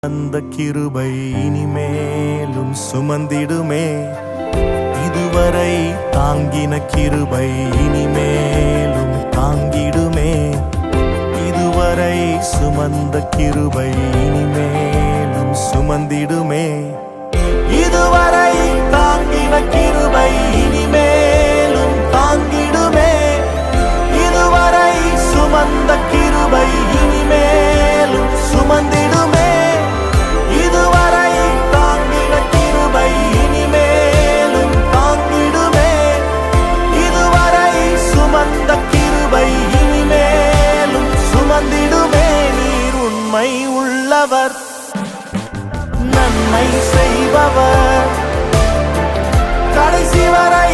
அந்த கிருபை இனிமேலும் சுமந்திடுமே. இதுவரை தாங்கின கிருபை இனிமேலும் தாங்கிடுமே. இதுவரை சுமந்த கிருபை இனிமேலும் சுமந்திடுமே. இதுவரை தாங்கின கிருபை இனிமேலும் தாங்கிடுமே. இதுவரை சுமந்த கிருபை இனிமேலும் சுமந்திடுமே. இதுவரை தாங்கின கிருபை இனிமேலும் தாங்கிடுமே. இதுவரை சுமந்த கிருபை இனிமேலும் சுமந்திடுமே. நீர் உண்மை உள்ளவர், நன்மை செய்பவர், கடைசி வரை